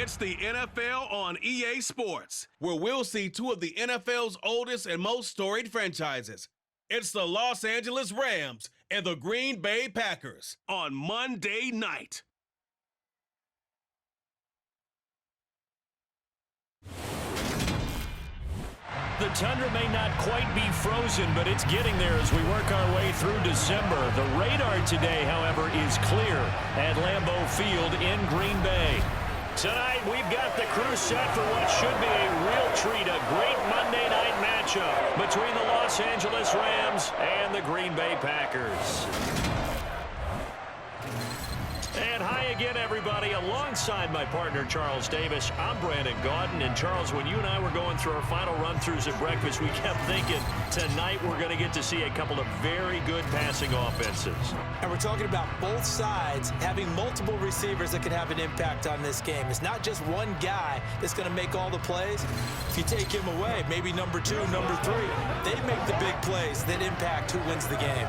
It's the NFL on EA Sports, where we'll see two of the NFL's oldest and most storied franchises. It's the Los Angeles Rams and the Green Bay Packers on Monday night. The tundra may not quite be frozen, but it's getting there as we work our way through December. The radar today, however, is clear at Lambeau Field in Green Bay. Tonight, we've got the crew set for what should be a real treat, a great Monday night matchup between the Los Angeles Rams and the Green Bay Packers. And hi again, everybody. Alongside my partner, Charles Davis, I'm Brandon Gaudin. And Charles, when you and I were going through our final run-throughs at breakfast, we kept thinking tonight we're going to get to see a couple of very good passing offenses. And we're talking about both sides having multiple receivers that can have an impact on this game. It's not just one guy that's going to make all the plays. If you take him away, maybe number 2, number 3, they make the big plays that impact who wins the game.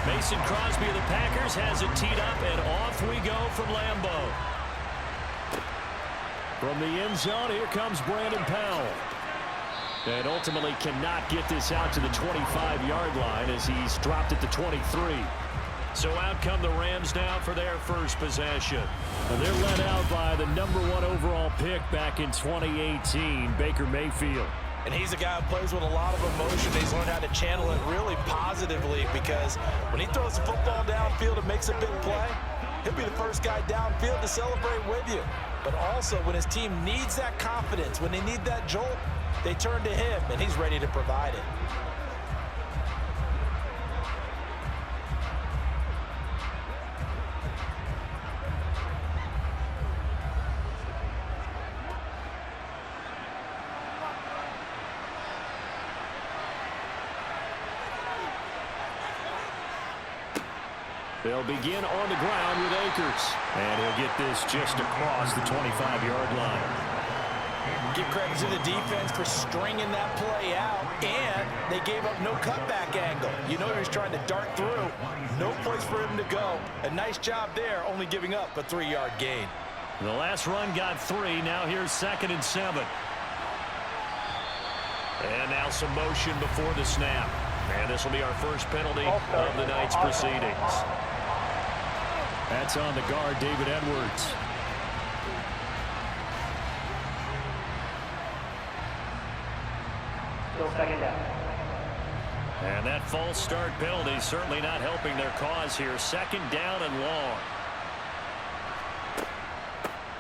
Mason Crosby of the Packers has it teed up, and off we go from Lambeau. From the end zone, here comes Brandon Powell. And ultimately cannot get this out to the 25-yard line as he's dropped it to 23. So out come the Rams now for their first possession. And they're led out by the number 1 overall pick back in 2018, Baker Mayfield. And he's a guy who plays with a lot of emotion. He's learned how to channel it really positively because when he throws the football downfield and makes a big play, he'll be the first guy downfield to celebrate with you. But also when his team needs that confidence, when they need that jolt, they turn to him, and he's ready to provide it. They'll begin on the ground with Akers. And he'll get this just across the 25-yard line. Give credit to the defense for stringing that play out, and they gave up no cutback angle. You know he was trying to dart through. No place for him to go. A nice job there, only giving up a 3-yard gain. The last run got 3. Now here's 2nd and 7. And now some motion before the snap. And this will be our first penalty of the night's proceedings. That's on the guard, David Edwards. Still 2nd down. And that false start penalty certainly not helping their cause here. 2nd down and long.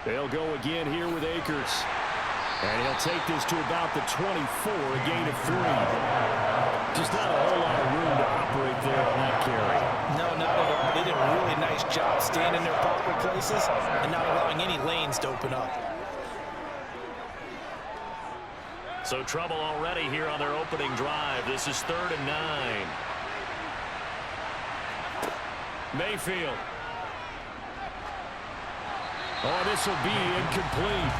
They'll go again here with Akers. And he'll take this to about the 24, a gain of 3. Just not a whole lot of room to operate there on that carry. No, not at all. They did a really nice job staying in their proper places and not allowing any lanes to open up. So trouble already here on their opening drive. This is 3rd and 9. Mayfield. Oh, this will be incomplete.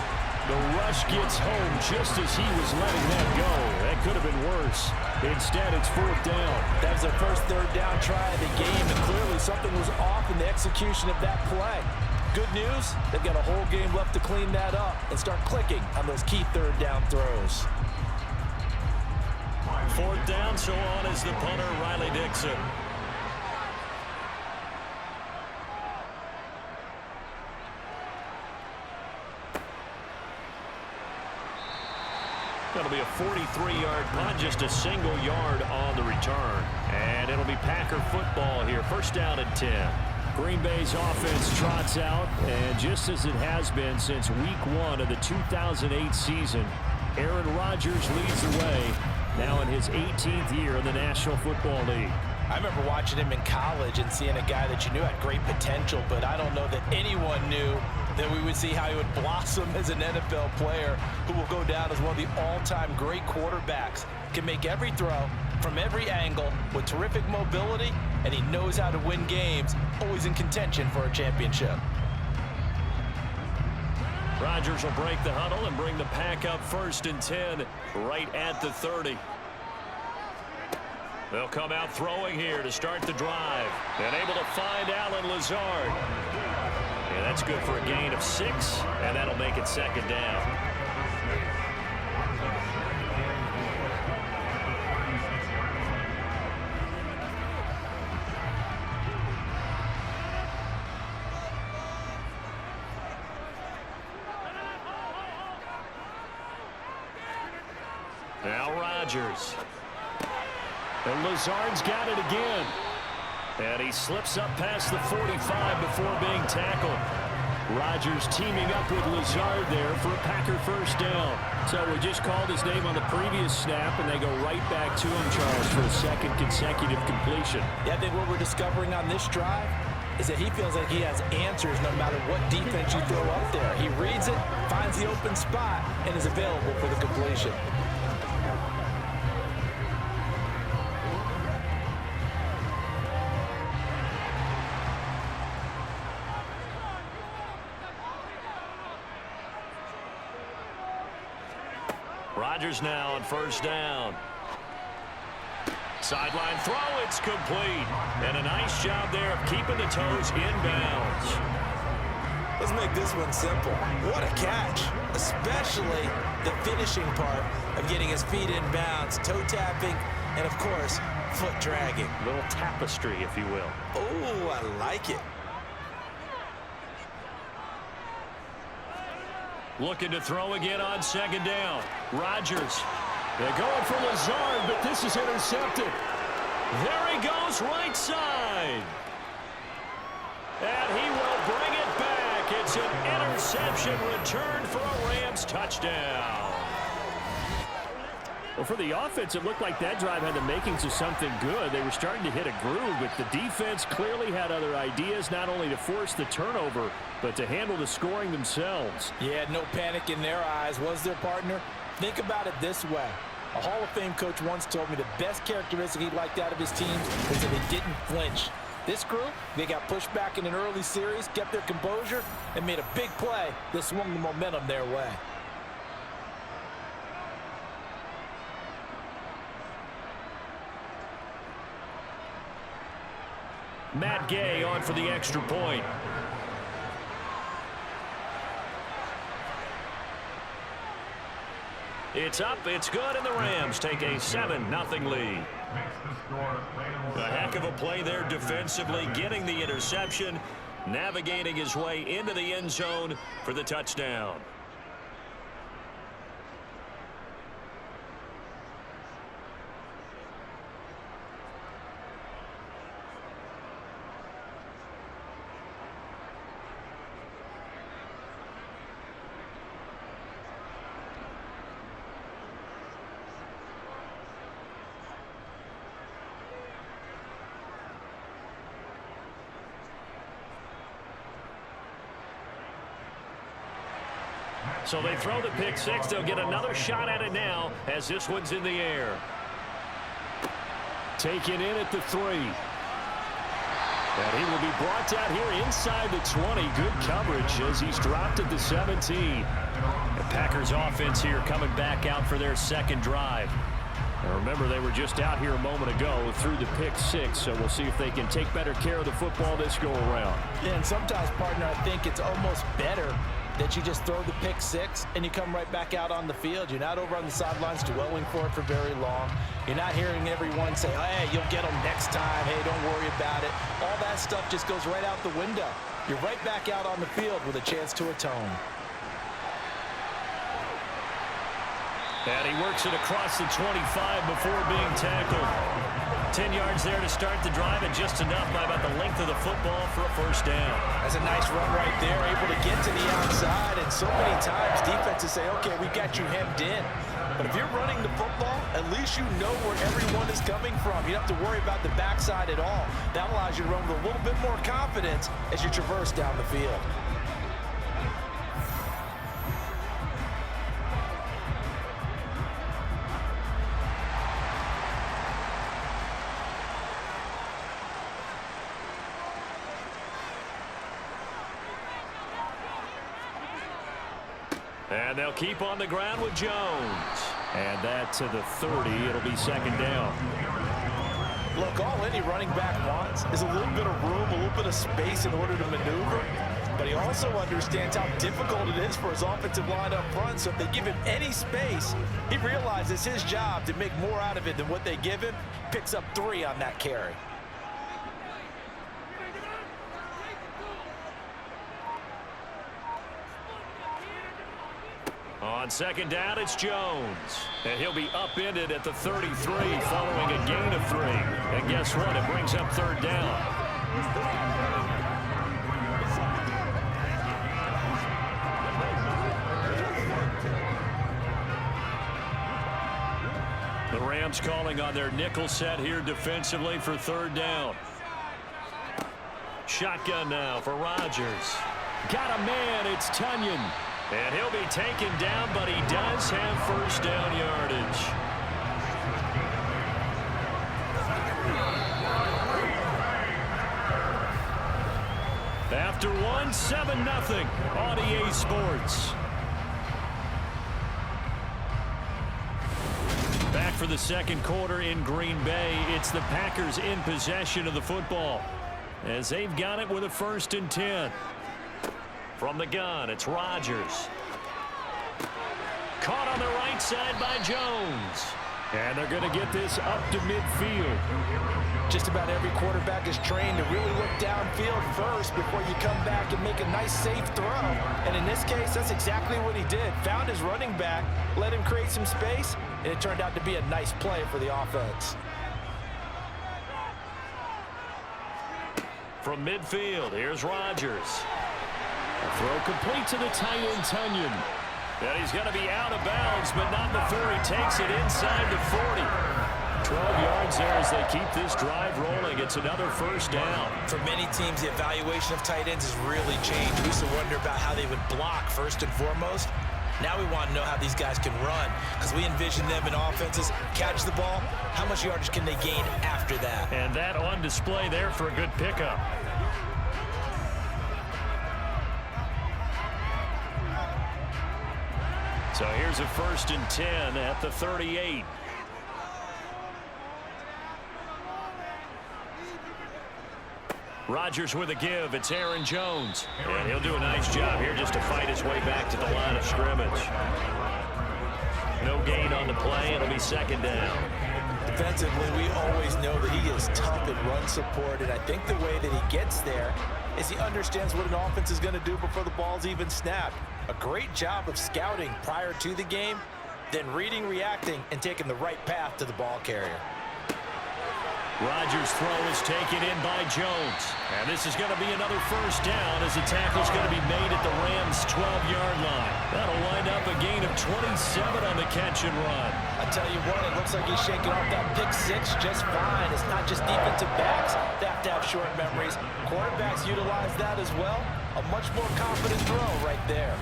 The rush gets home just as he was letting that go. That could have been worse. Instead, it's 4th down. That was their first 3rd down try of the game, and clearly something was off in the execution of that play. Good news, they've got a whole game left to clean that up and start clicking on those key 3rd down throws. 4th down, so on is the punter, Riley Dixon. That'll be a 43-yard punt, just a single yard on the return. And it'll be Packer football here. 1st down and 10. Green Bay's offense trots out, and just as it has been since week 1 of the 2008 season, Aaron Rodgers leads the way, now in his 18th year in the National Football League. I remember watching him in college and seeing a guy that you knew had great potential, but I don't know that anyone knew that we would see how he would blossom as an NFL player who will go down as one of the all-time great quarterbacks. Can make every throw from every angle with terrific mobility, and he knows how to win games, always in contention for a championship. Rodgers will break the huddle and bring the pack up 1st and 10 right at the 30. They'll come out throwing here to start the drive. And able to find Allen Lazard. Yeah, that's good for a gain of 6, and that'll make it 2nd down. Now Rodgers. And Lazard's got it again. And he slips up past the 45 before being tackled. Rodgers teaming up with Lazard there for a Packer 1st down. So we just called his name on the previous snap, and they go right back to him, Charles, for a 2nd consecutive completion. Yeah, I think what we're discovering on this drive is that he feels like he has answers no matter what defense you throw up there. He reads it, finds the open spot, and is available for the completion. Rodgers now on 1st down. Sideline throw, it's complete. And a nice job there of keeping the toes inbounds. Let's make this one simple. What a catch, especially the finishing part of getting his feet in bounds, toe tapping, and of course, foot dragging. A little tapestry, if you will. Oh, I like it. Looking to throw again on 2nd down. Rodgers. They're going for Lazard, but this is intercepted. There he goes, right side. And he will bring it back. It's an interception return for a Rams touchdown. Well, for the offense, it looked like that drive had the makings of something good. They were starting to hit a groove, but the defense clearly had other ideas, not only to force the turnover, but to handle the scoring themselves. Yeah, no panic in their eyes, was their partner? Think about it this way. A Hall of Fame coach once told me the best characteristic he liked out of his team was that they didn't flinch. This group, they got pushed back in an early series, kept their composure, and made a big play that swung the momentum their way. Matt Gay on for the extra point. It's up, it's good, and the Rams take a 7-0 lead. A heck of a play there defensively, getting the interception, navigating his way into the end zone for the touchdown. So they throw the pick 6. They'll get another shot at it now as this one's in the air. Taken in at the 3. And he will be brought down here inside the 20. Good coverage as he's dropped at the 17. The Packers offense here coming back out for their 2nd drive. And remember, they were just out here a moment ago through the pick 6, so we'll see if they can take better care of the football this go around. Yeah, and sometimes, partner, I think it's almost better that you just throw the pick 6 and you come right back out on the field. You're not over on the sidelines dwelling for it for very long. You're not hearing everyone say, hey, you'll get them next time. Hey, don't worry about it. All that stuff just goes right out the window. You're right back out on the field with a chance to atone. And he works it across the 25 before being tackled. 10 yards there to start the drive, and just enough by about the length of the football for a first down. That's a nice run right there, able to get to the outside, and so many times defenses say, okay, we got you hemmed in. But if you're running the football, at least you know where everyone is coming from. You don't have to worry about the backside at all. That allows you to run with a little bit more confidence as you traverse down the field. And they'll keep on the ground with Jones. And that to the 30. It'll be second down. Look, all any running back wants is a little bit of room, a little bit of space in order to maneuver. But he also understands how difficult it is for his offensive line up front. So if they give him any space, he realizes his job to make more out of it than what they give him. Picks up 3 on that carry. On second down, it's Jones. And he'll be upended at the 33 following a gain of 3. And guess what? It brings up third down. The Rams calling on their nickel set here defensively for third down. Shotgun now for Rodgers. Got a man, it's Tunyon. And he'll be taken down, but he does have first down yardage. After one, 7-0 on EA Sports. Back for the second quarter in Green Bay. It's the Packers in possession of the football as they've got it with a 1st and 10. From the gun, it's Rodgers. Caught on the right side by Jones. And they're going to get this up to midfield. Just about every quarterback is trained to really look downfield first before you come back and make a nice, safe throw. And in this case, that's exactly what he did. Found his running back, let him create some space, and it turned out to be a nice play for the offense. From midfield, here's Rodgers. A throw complete to the tight end, Tunyon. And he's going to be out of bounds, but not before he takes it inside the 40. 12 yards there as they keep this drive rolling. It's another first down. For many teams, the evaluation of tight ends has really changed. We used to wonder about how they would block first and foremost. Now we want to know how these guys can run, because we envision them in offenses catch the ball. How much yardage can they gain after that? And that on display there for a good pickup. So here's a 1st and 10 at the 38. Rodgers with a give. It's Aaron Jones. And he'll do a nice job here just to fight his way back to the line of scrimmage. No gain on the play. It'll be second down. Defensively, we always know that he is tough in run support, and I think the way that he gets there is he understands what an offense is going to do before the ball's even snapped. A great job of scouting prior to the game, then reading, reacting, and taking the right path to the ball carrier. Rodgers' throw is taken in by Jones. And this is going to be another first down as the tackle's going to be made at the Rams' 12-yard line. That'll wind up a gain of 27 on the catch and run. I tell you what, it looks like he's shaking off that pick 6 just fine. It's not just defensive backs that have to have short memories. Quarterbacks utilize that as well. A much more confident throw right there.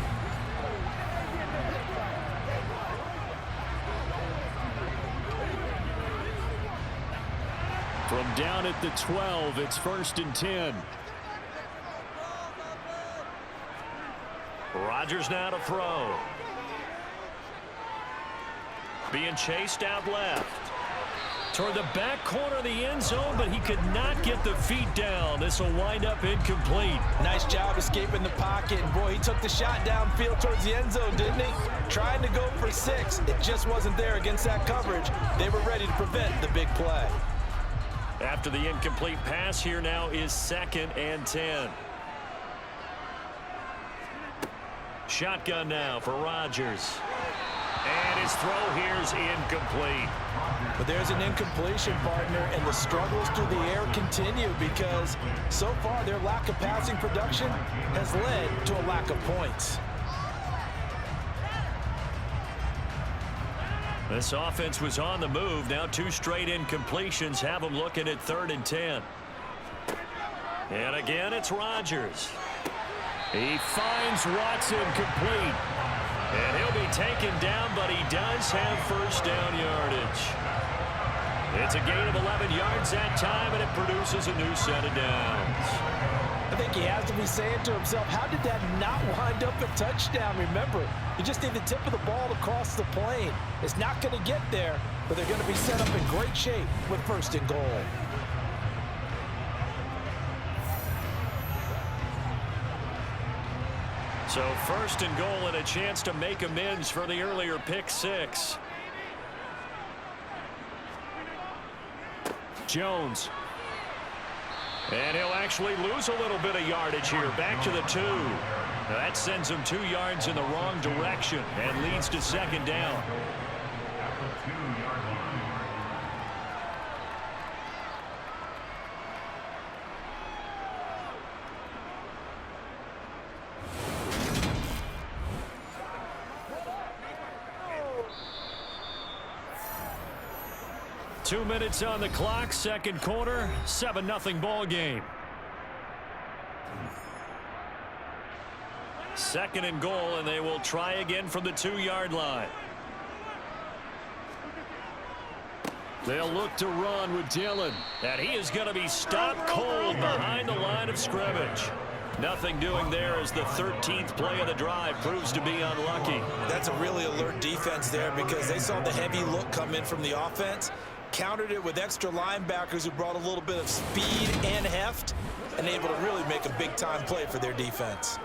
From down at the 12, it's 1st and 10. Rodgers now to throw. Being chased out left. Toward the back corner of the end zone, but he could not get the feet down. This will wind up incomplete. Nice job escaping the pocket. And boy, he took the shot downfield towards the end zone, didn't he? Trying to go for 6. It just wasn't there against that coverage. They were ready to prevent the big play. After the incomplete pass, here now is 2nd and 10. Shotgun now for Rodgers. And his throw here's incomplete. But there's an incompletion, partner, and the struggles through the air continue because so far their lack of passing production has led to a lack of points. This offense was on the move. Now 2 straight incompletions have them looking at 3rd and 10. And again, it's Rodgers. He finds Watson complete. And he'll be taken down, but he does have first down yardage. It's a gain of 11 yards that time, and it produces a new set of downs. I think he has to be saying to himself, how did that not wind up a touchdown? Remember, you just need the tip of the ball to cross the plane. It's not going to get there, but they're going to be set up in great shape with 1st and goal. So 1st and goal and a chance to make amends for the earlier pick 6. Jones. And he'll actually lose a little bit of yardage here. Back to the 2. Now that sends him 2 yards in the wrong direction and leads to 2nd down. Two minutes on the clock, 2nd quarter, 7-0 ball game. 2nd and goal, and they will try again from the 2-yard line. They'll look to run with Dillon, and he is going to be stopped cold behind the line of scrimmage. Nothing doing there as the 13th play of the drive proves to be unlucky. That's a really alert defense there because they saw the heavy look come in from the offense, countered it with extra linebackers who brought a little bit of speed and heft, and able to really make a big-time play for their defense.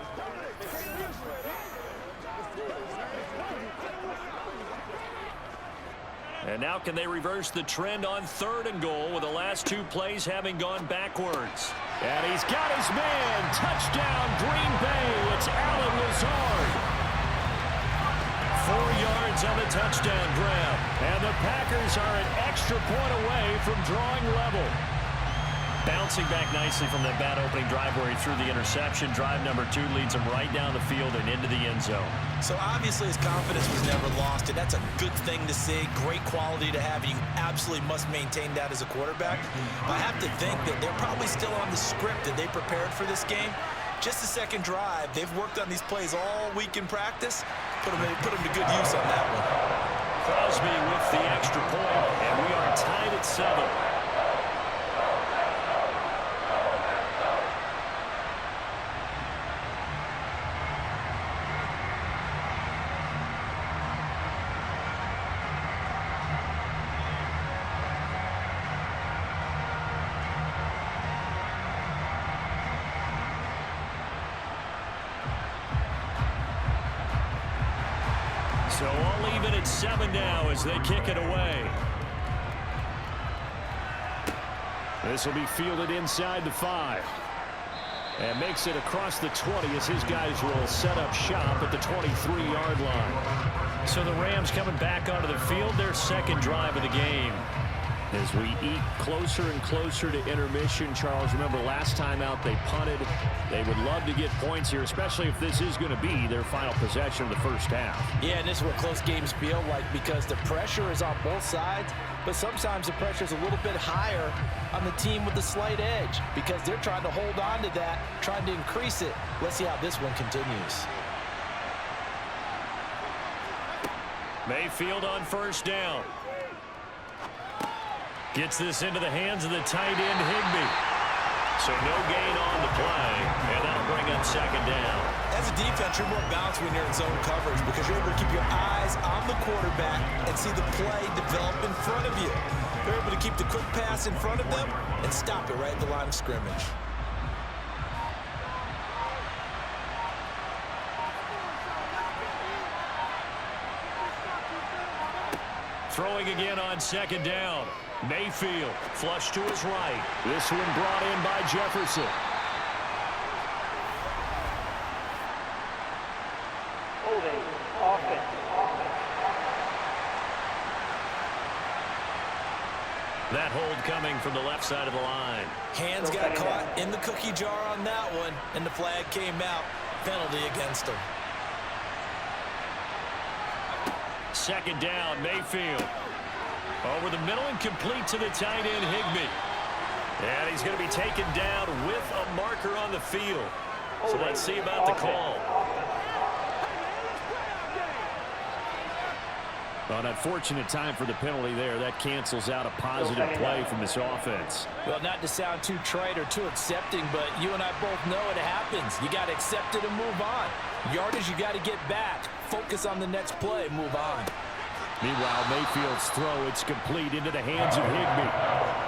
And now can they reverse the trend on 3rd and goal with the last 2 plays having gone backwards? And he's got his man. Touchdown, Green Bay. It's Allen Lazard. 4 yards on the touchdown grab. And the Packers are an extra point away from drawing level. Bouncing back nicely from that bad opening drive where he threw the interception. Drive number 2 leads him right down the field and into the end zone. So obviously his confidence was never lost, and that's a good thing to see. Great quality to have, and you absolutely must maintain that as a quarterback. But I have to think that they're probably still on the script that they prepared for this game. Just the 2nd drive. They've worked on these plays all week in practice. Put them to good use on that one. Crosby with the extra point, and we are tied at 7. So all even at 7 now as they kick it away. This will be fielded inside the 5. And makes it across the 20 as his guys will set up shop at the 23-yard line. So the Rams coming back onto the field, their 2nd drive of the game. As we eat closer and closer to intermission, Charles, remember last time out they punted. They would love to get points here, especially if this is going to be their final possession of the first half. Yeah, and this is what close games feel like because the pressure is on both sides, but sometimes the pressure is a little bit higher on the team with the slight edge because they're trying to hold on to that, trying to increase it. Let's see how this one continues. Mayfield on first down. Gets this into the hands of the tight end, Higbee. So no gain on the play, and that'll bring up 2nd down. As a defense, you're more balanced when you're in zone coverage because you're able to keep your eyes on the quarterback and see the play develop in front of you. They're able to keep the quick pass in front of them and stop it right at the line of scrimmage. Throwing again on 2nd down. Mayfield, flush to his right. This one brought in by Jefferson. Holding offense. That hold coming from the left side of the line. Hands got caught in the cookie jar on that one, and the flag came out. Penalty against him. Second down, Mayfield. Over the middle and complete to the tight end, Higbee. And he's going to be taken down with a marker on the field. So let's see about the call. Well, an unfortunate time for the penalty there. That cancels out a positive play from this offense. Well, not to sound too trite or too accepting, but you and I both know it happens. You got to accept it and move on. Yardage, you got to get back. Focus on the next play. Move on. Meanwhile, Mayfield's throw, it's complete into the hands of Higbee.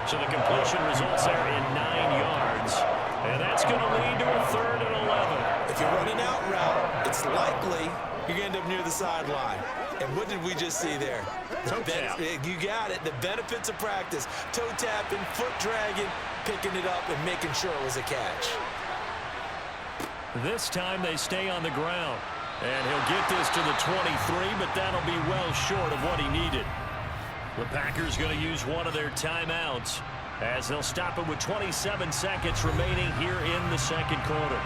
So the completion results there in 9 yards. And that's going to lead to a 3rd and 11. If you're running out route, it's likely you're going to end up near the sideline. And what did we just see there? Toe tap. You got it. The benefits of practice. Toe tapping, foot dragging, picking it up, and making sure it was a catch. This time they stay on the ground. And he'll get this to the 23, but that'll be well short of what he needed. The Packers going to use one of their timeouts as they'll stop it with 27 seconds remaining here in the second quarter.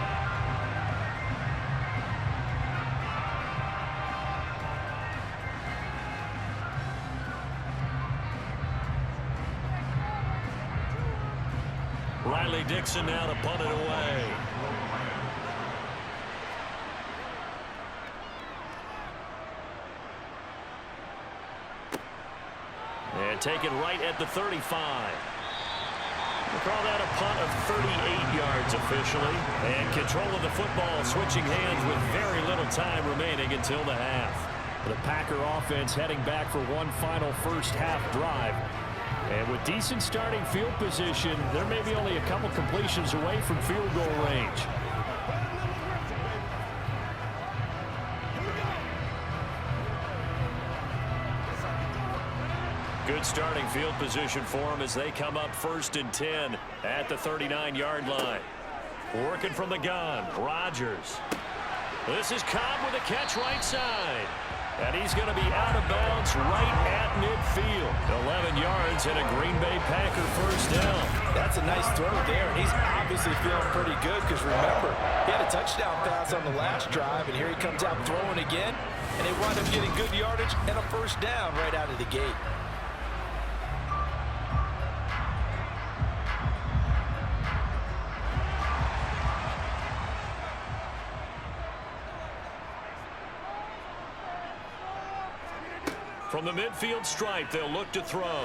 Riley Dixon now to punt it away. And taken right at the 35. We'll call that a punt of 38 yards officially. And control of the football switching hands with very little time remaining until the half. The Packer offense heading back for one final first half drive. And with decent starting field position, there may be only a couple completions away from field goal range. Good starting field position for them as they come up 1st and 10 at the 39-yard line. Working from the gun, Rodgers. This is Cobb with a catch right side. And he's going to be out of bounds right at midfield. 11 yards and a Green Bay Packer first down. That's a nice throw there. He's obviously feeling pretty good because, remember, he had a touchdown pass on the last drive, and here he comes out throwing again, and they wind up getting good yardage and a first down right out of the gate. From the midfield stripe, they'll look to throw.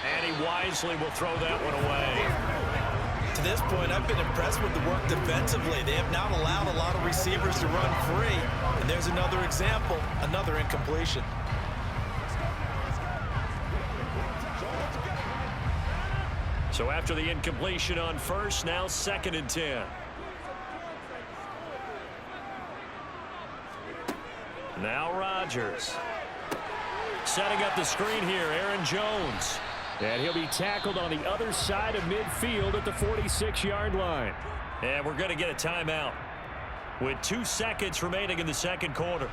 And he wisely will throw that one away. To this point, I've been impressed with the work defensively. They have not allowed a lot of receivers to run free. And there's another example, another incompletion. So after the incompletion on first, now 2nd and 10. Now Rodgers. Setting up the screen here, Aaron Jones. And he'll be tackled on the other side of midfield at the 46-yard line. And we're going to get a timeout with 2 seconds remaining in the second quarter.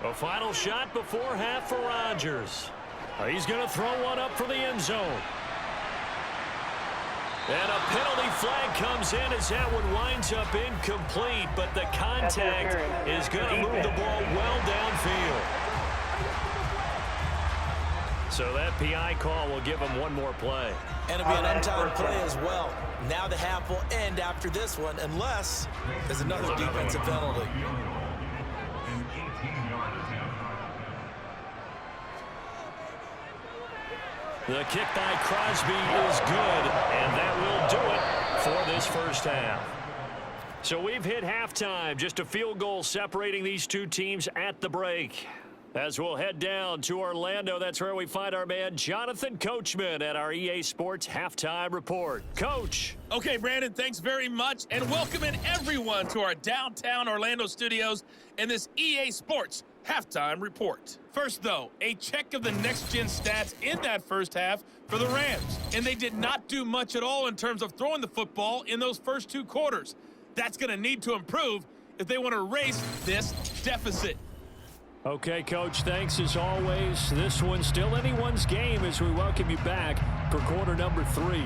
A final shot before half for Rodgers. He's going to throw one up for the end zone. And a penalty flag comes in as that one winds up incomplete, but the contact is going to move the ball well downfield. So that PI call will give him one more play. And it'll be an untimed play as well. Now the half will end after this one, unless there's another defensive penalty. The kick by Crosby is good, and that will do it for this first half. So we've hit halftime, just a field goal separating these two teams at the break. As we'll head down to Orlando, that's where we find our man Jonathan Coachman at our EA Sports Halftime Report. Coach. Okay, Brandon, thanks very much, and welcoming everyone to our downtown Orlando studios and this EA Sports Halftime Report. First, though, a check of the next-gen stats in that first half for the Rams, and they did not do much at all in terms of throwing the football in those first 2 quarters. That's going to need to improve if they want to erase this deficit. Okay, Coach, thanks as always. This one's still anyone's game as we welcome you back for quarter number 3.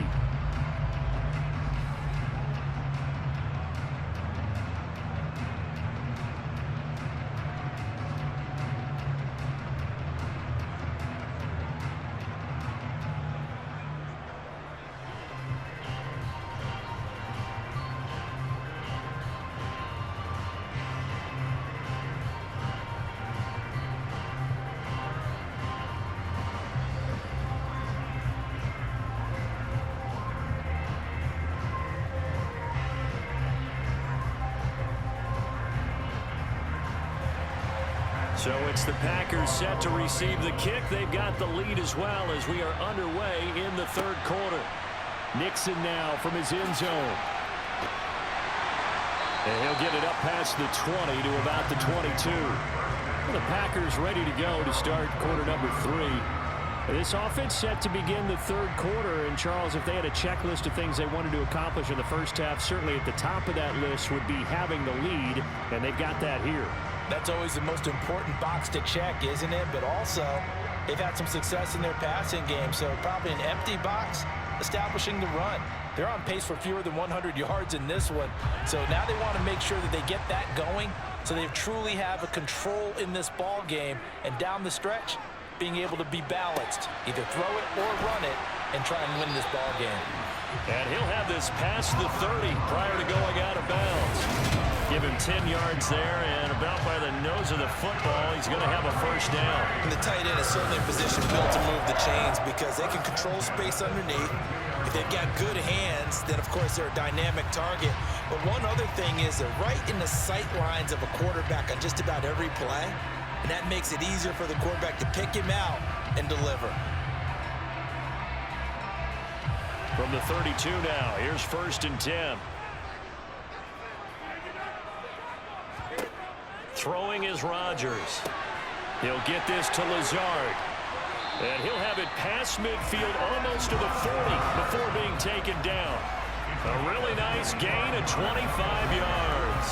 So it's the Packers set to receive the kick. They've got the lead as well as we are underway in the third quarter. Nixon now from his end zone. And he'll get it up past the 20 to about the 22. Well, the Packers ready to go to start quarter number 3. This offense set to begin the third quarter. And, Charles, if they had a checklist of things they wanted to accomplish in the first half, certainly at the top of that list would be having the lead, and they've got that here. That's always the most important box to check, isn't it? But also, they've had some success in their passing game, so probably an empty box establishing the run. They're on pace for fewer than 100 yards in this one, so now they want to make sure that they get that going so they truly have a control in this ball game, and down the stretch, being able to be balanced, either throw it or run it, and try and win this ball game. And he'll have this past the 30 prior to going out of bounds. Give him 10 yards there, and about by the nose of the football, he's going to have a first down. And the tight end is certainly in position built to move the chains because they can control space underneath. If they've got good hands, then, of course, they're a dynamic target. But one other thing is they're right in the sight lines of a quarterback on just about every play, and that makes it easier for the quarterback to pick him out and deliver. From the 32 now, here's 1st and 10. Throwing is Rodgers. He'll get this to Lazard. And he'll have it past midfield almost to the 40 before being taken down. A really nice gain of 25 yards.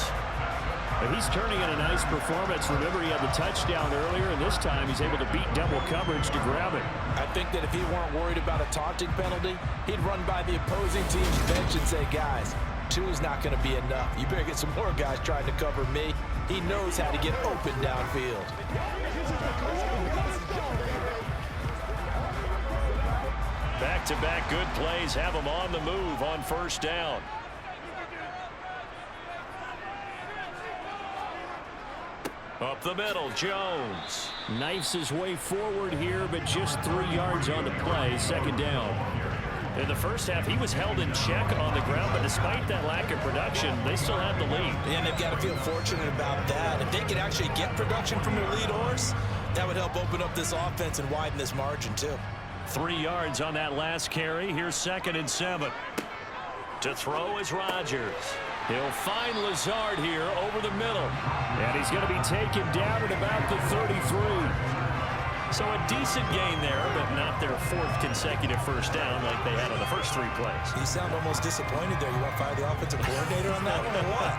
And he's turning in a nice performance. Remember, he had the touchdown earlier, and this time he's able to beat double coverage to grab it. I think that if he weren't worried about a taunting penalty, he'd run by the opposing team's bench and say, guys, 2 is not going to be enough. You better get some more guys trying to cover me. He knows how to get open downfield. Back-to-back good plays have him on the move on first down. Up the middle, Jones. Knifes his way forward here, but just 3 yards on the play, second down. In the first half, he was held in check on the ground, but despite that lack of production, they still have the lead. And they've got to feel fortunate about that. If they could actually get production from their lead horse, that would help open up this offense and widen this margin, too. 3 yards on that last carry. Here's 2nd and 7. To throw is Rodgers. He'll find Lazard here over the middle. And he's going to be taken down at about the 33. So a decent gain there, but not their 4th consecutive first down like they had on the first 3 plays. You sound almost disappointed there. You want to fire the offensive coordinator on that one or what?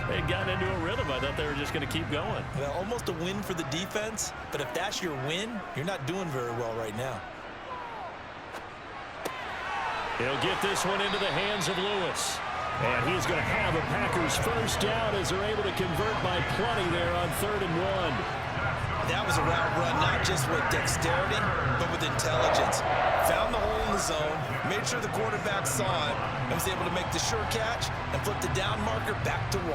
They got into a rhythm. I thought they were just going to keep going. Well, almost a win for the defense, but if that's your win, you're not doing very well right now. He'll get this one into the hands of Lewis. And he's going to have a Packers first down as they're able to convert by plenty there on 3rd and 1. That was a route run, not just with dexterity, but with intelligence. Found the hole in the zone, made sure the quarterback saw it, and was able to make the sure catch and flip the down marker back to 1.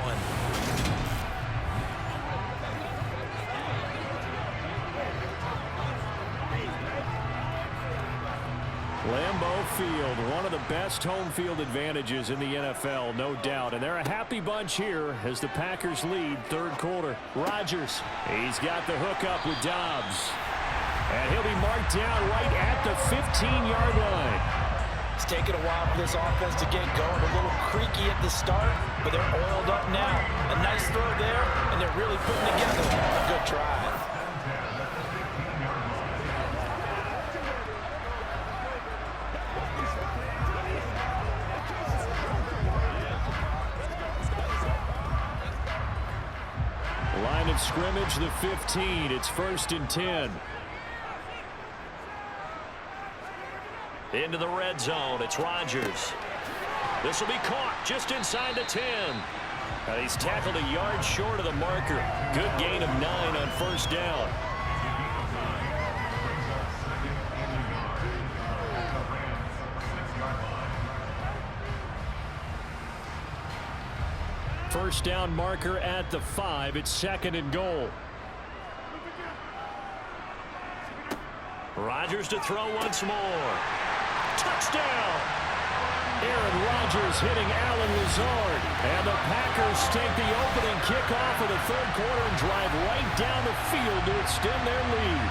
Lambeau Lambeau Field, one of the best home field advantages in the NFL, no doubt. And they're a happy bunch here as the Packers lead third quarter. Rodgers, he's got the hookup with Dobbs. And he'll be marked down right at the 15-yard line. It's taken a while for this offense to get going. A little creaky at the start, but they're oiled up now. A nice throw there, and they're really putting together a good drive. Line of scrimmage, the 15. It's 1st and 10. Into the red zone. It's Rodgers. This will be caught just inside the 10. He's tackled a yard short of the marker. Good gain of 9 on first down. First down marker at the 5. It's 2nd and goal. Rodgers to throw once more. Touchdown! Aaron Rodgers hitting Allen Lazard. And the Packers take the opening kickoff of the third quarter and drive right down the field to extend their lead.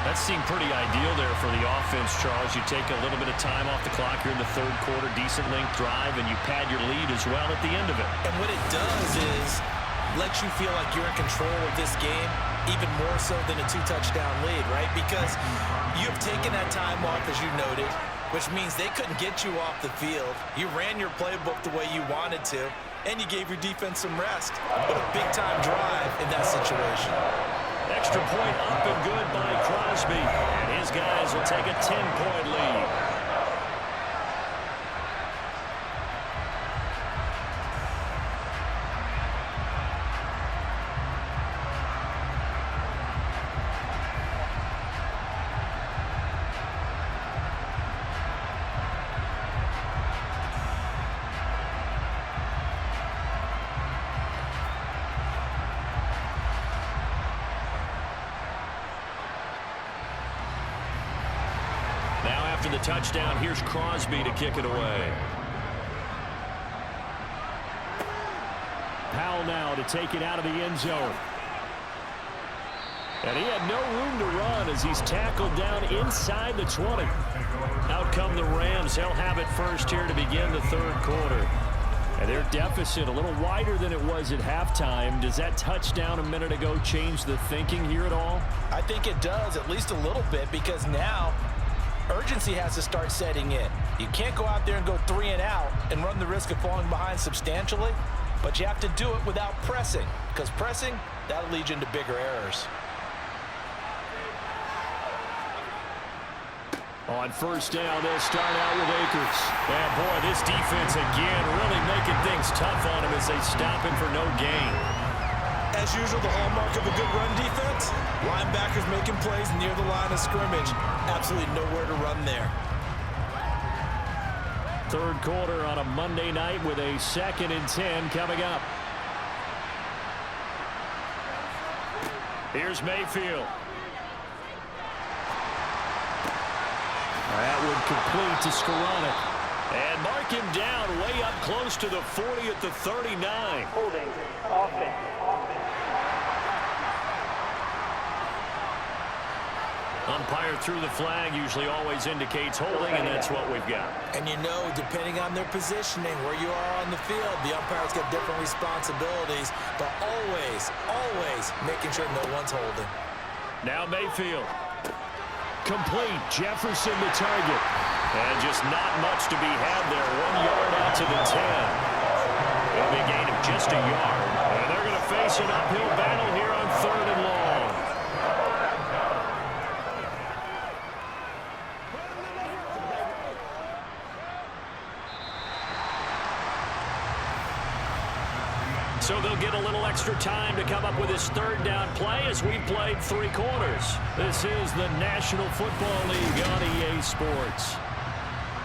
That seemed pretty ideal there for the offense, Charles. You take a little bit of time off the clock here in the third quarter, decent length drive, and you pad your lead as well at the end of it. And what it does is lets you feel like you're in control of this game, even more so than a 2-touchdown lead, right? Because you've taken that time off, as you noted, which means they couldn't get you off the field. You ran your playbook the way you wanted to, and you gave your defense some rest. What a big-time drive in that situation. Extra point up and good by Crosby. And his guys will take a 10-point lead. After the touchdown, here's Crosby to kick it away. Powell now to take it out of the end zone. And he had no room to run as he's tackled down inside the 20. Out come the Rams. They'll have it first here to begin the third quarter. And their deficit a little wider than it was at halftime. Does that touchdown a minute ago change the thinking here at all? I think it does, at least a little bit, because now urgency has to start setting in. You can't go out there and go 3 and out and run the risk of falling behind substantially, but you have to do it without pressing, because pressing, that'll lead you into bigger errors. On first down, they'll start out with Akers. And boy, this defense again really making things tough on him as they stop him for no gain. As usual, the hallmark of a good run defense, linebackers making plays near the line of scrimmage. Absolutely nowhere to run there. Third quarter on a Monday night with a 2nd and 10 coming up. Here's Mayfield. That would complete to Skoranek. And mark him down way up close to the 40 at the 39. Holding offense. Umpire through the flag usually always indicates holding, and that's what we've got. And you know, depending on their positioning, where you are on the field, the umpire's got different responsibilities, but always making sure no one's holding. Now Mayfield. Complete. Jefferson the target. And just not much to be had there. 1 yard out to the 10. It'll be a gain of just a yard. And they're going to face an uphill battle here on 3rd and long. So they'll get a little extra time to come up with his 3rd down play as we played 3 quarters. This is the National Football League on EA Sports.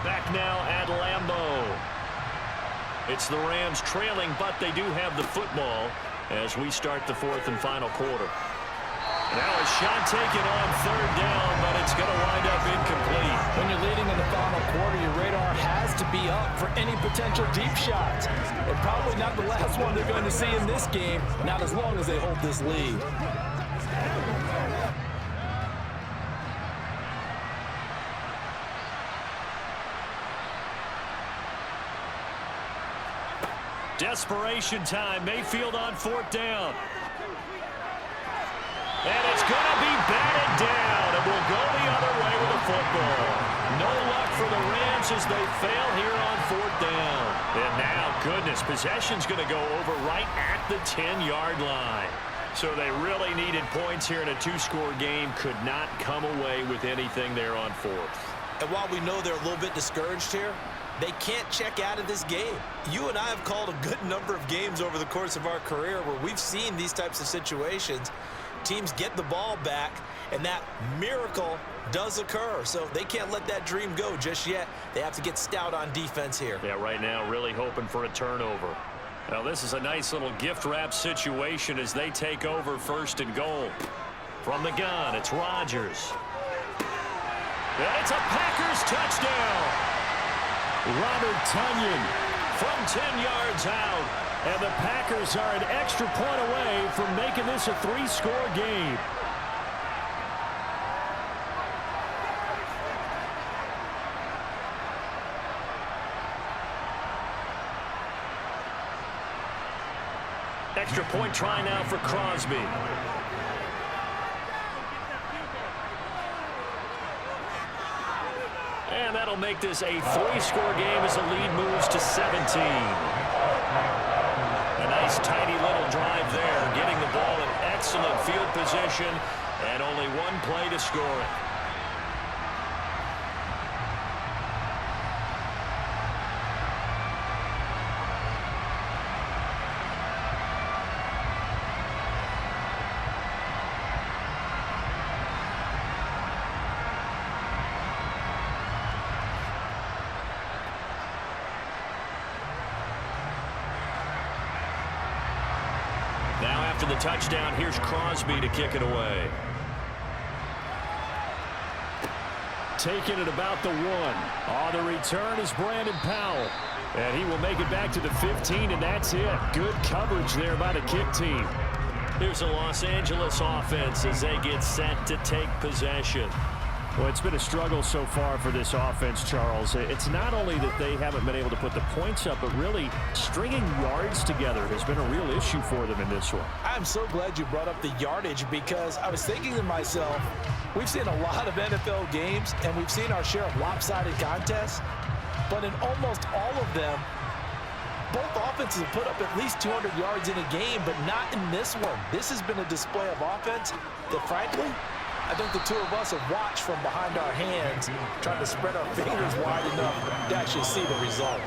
Back now at Lambeau. It's the Rams trailing, but they do have the football as we start the 4th and final quarter. Now a shot taken on third down, but it's going to wind up incomplete. When you're leading in the final quarter, your radar has to be up for any potential deep shots. And probably not the last one they're going to see in this game, not as long as they hold this lead. Desperation time. Mayfield on fourth down. And it's going to be batted down, and will go the other way with the football. No luck for the Rams as they fail here on fourth down. And now, goodness, possession's going to go over right at the 10-yard line. So they really needed points here in a two-score game. Could not come away with anything there on fourth. And while we know they're a little bit discouraged here, they can't check out of this game. You and I have called a good number of games over the course of our career where we've seen these types of situations. Teams get the ball back, and that miracle does occur. So they can't let that dream go just yet. They have to get stout on defense here. Yeah, right now really hoping for a turnover. Now this is a nice little gift wrap situation as they take over first and goal. From the gun, it's Rodgers. And it's a Packers touchdown. Robert Tonyan from 10 yards out. And the Packers are an extra point away from making this a three-score game. Extra point try now for Crosby. And that'll make this a three-score game as the lead moves to 17. A nice tidy little drive there, getting the ball in excellent field position, and only one play to score it. Now after the touchdown, here's Crosby to kick it away. Taking it about the 1. On the return is Brandon Powell. And he will make it back to the 15, and that's it. Good coverage there by the kick team. Here's the Los Angeles offense as they get set to take possession. Well, it's been a struggle so far for this offense, Charles. It's not only that they haven't been able to put the points up, but really stringing yards together has been a real issue for them in this one. I'm so glad you brought up the yardage because I was thinking to myself, we've seen a lot of NFL games and we've seen our share of lopsided contests, but in almost all of them, both offenses have put up at least 200 yards in a game, but not in this one. This has been a display of offense that, frankly, I think the two of us have watched from behind our hands, trying to spread our fingers wide enough to actually see the result.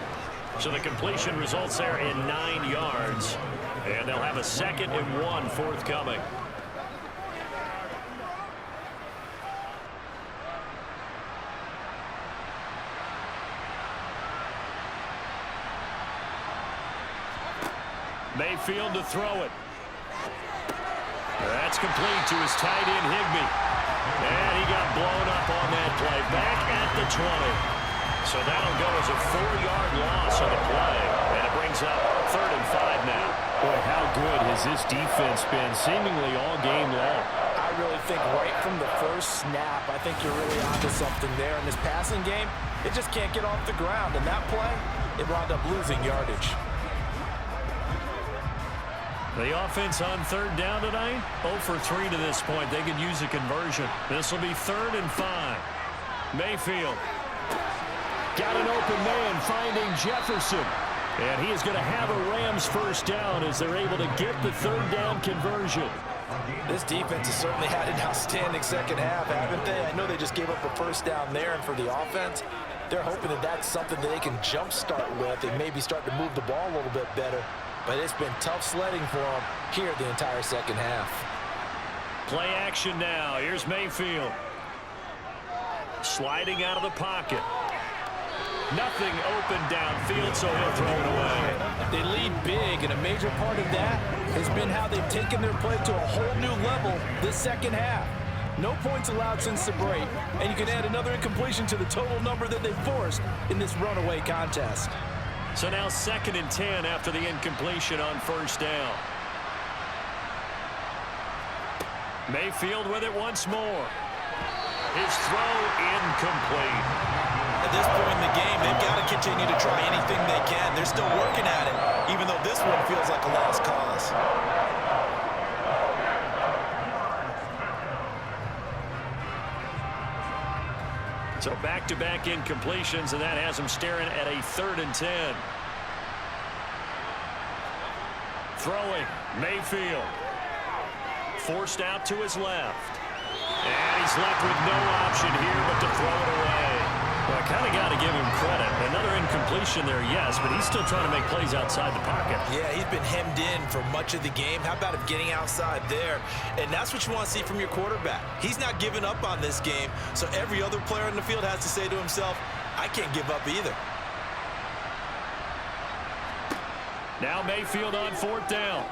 So the completion results there in 9 yards, and they'll have a 2nd and 1 forthcoming. Mayfield to throw it. That's complete to his tight end, Higbee. And he got blown up on that play. Back at the 20. So that'll go as a 4-yard loss on the play. And it brings up 3rd and 5 now. Boy, how good has this defense been seemingly all game long? I really think right from the first snap, I think you're really onto something there. In this passing game, it just can't get off the ground. And that play, it wound up losing yardage. The offense on 3rd down tonight, 0 for 3 to this point. They could use a conversion. This will be 3rd and 5. Mayfield. Got an open man finding Jefferson. And he is going to have a Rams first down as they're able to get the 3rd down conversion. This defense has certainly had an outstanding second half, haven't they? I know they just gave up a first down there, and for the offense, they're hoping that that's something that they can jumpstart with and maybe start to move the ball a little bit better. But it's been tough sledding for them here the entire second half. Play action now. Here's Mayfield. Sliding out of the pocket. Nothing open downfield, so he'll throw it away. They lead big, and a major part of that has been how they've taken their play to a whole new level this second half. No points allowed since the break, and you can add another incompletion to the total number that they forced in this runaway contest. So now 2nd and 10 after the incompletion on 1st down. Mayfield with it once more. His throw incomplete. At this point in the game, they've got to continue to try anything they can. They're still working at it, even though this one feels like a lost cause. So back-to-back incompletions, and that has him staring at a 3rd and 10. Throwing, Mayfield. Forced out to his left. And he's left with no option here but to throw it away. Well, I kind of got to give him credit. Another incompletion there, yes, but he's still trying to make plays outside the pocket. Yeah, he's been hemmed in for much of the game. How about him getting outside there? And that's what you want to see from your quarterback. He's not giving up on this game, so every other player in the field has to say to himself, I can't give up either. Now Mayfield on 4th down.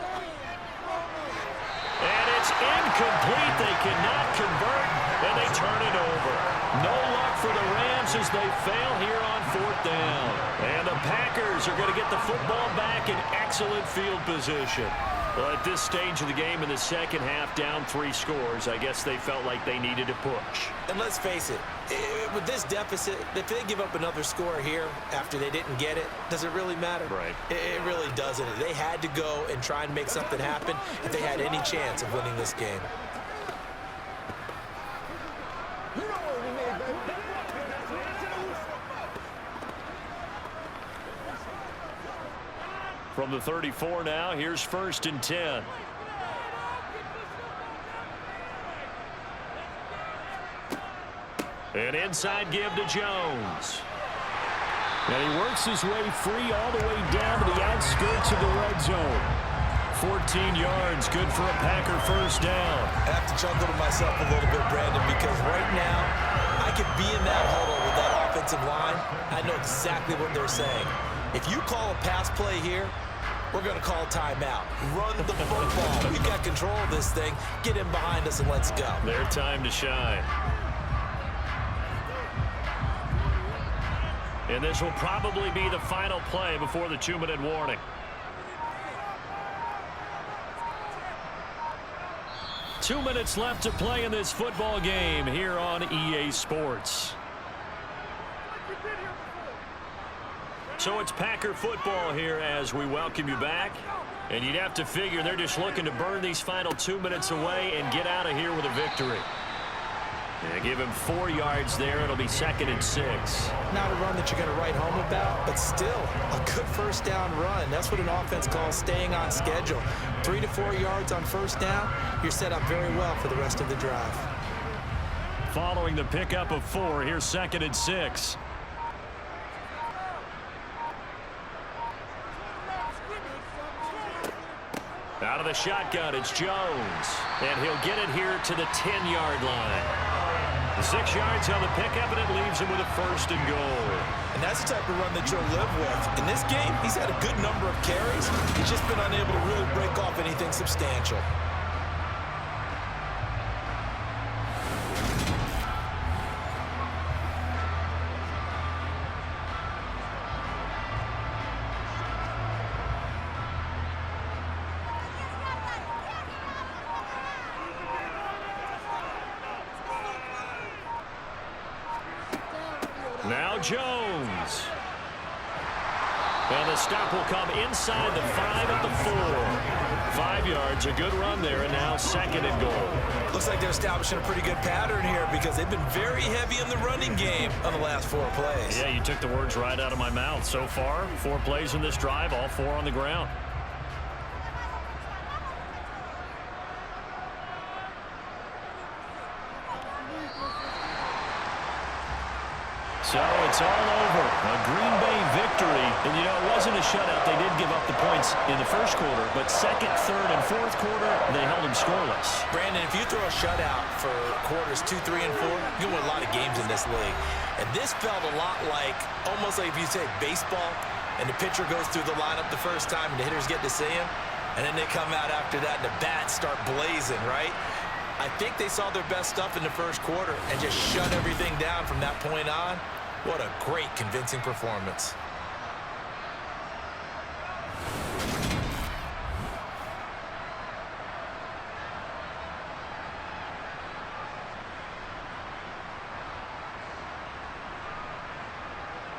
And it's incomplete. They cannot convert, and they turn it over. No luck for the Rams as they fail here on 4th down. And the Packers are going to get the football back in excellent field position. Well, at this stage of the game in the second half, down 3 scores, I guess they felt like they needed to push. And let's face it, with this deficit, if they give up another score here after they didn't get it, does it really matter? Right. It really doesn't. They had to go and try and make something happen if they had any chance of winning this game. From the 34 now, here's 1st and 10. An inside give to Jones. And he works his way free all the way down to the outskirts of the red zone. 14 yards, good for a Packer 1st down. I have to chuckle to myself a little bit, Brandon, because right now I could be in that huddle with that offensive line. I know exactly what they're saying. If you call a pass play here, we're going to call timeout. Run the football. We've got control of this thing. Get in behind us and let's go. Their time to shine. And this will probably be the final play before the 2-minute warning. Two minutes left to play in this football game here on EA Sports. So it's Packer football here as we welcome you back. And you'd have to figure they're just looking to burn these final 2 minutes away and get out of here with a victory. They give him 4 yards there. It'll be 2nd and 6. Not a run that you're going to write home about, but still a good 1st down run. That's what an offense calls staying on schedule. 3 to 4 yards on 1st down, you're set up very well for the rest of the drive. Following the pickup of 4, here's 2nd and 6. Out of the shotgun, it's Jones. And he'll get it here to the 10-yard line. 6 yards on the pickup, and it leaves him with a 1st and goal. And that's the type of run that you'll live with. In this game, he's had a good number of carries. He's just been unable to really break off anything substantial. Now Jones. And the stop will come inside the 5 at the 4. 5 yards, a good run there, and now 2nd and goal. Looks like they're establishing a pretty good pattern here because they've been very heavy in the running game on the last 4 plays. Yeah, you took the words right out of my mouth. So far, 4 plays in this drive, all 4 on the ground. So it's all over. A Green Bay victory. And, you know, it wasn't a shutout. They did give up the points in the first quarter. But second, third, and fourth quarter, they held them scoreless. Brandon, if you throw a shutout for quarters 2, 3, and 4, you win a lot of games in this league. And this felt a lot like, almost like if you say baseball, and the pitcher goes through the lineup the first time, and the hitters get to see him, and then they come out after that, and the bats start blazing, right? I think they saw their best stuff in the first quarter and just shut everything down from that point on. What a great, convincing performance.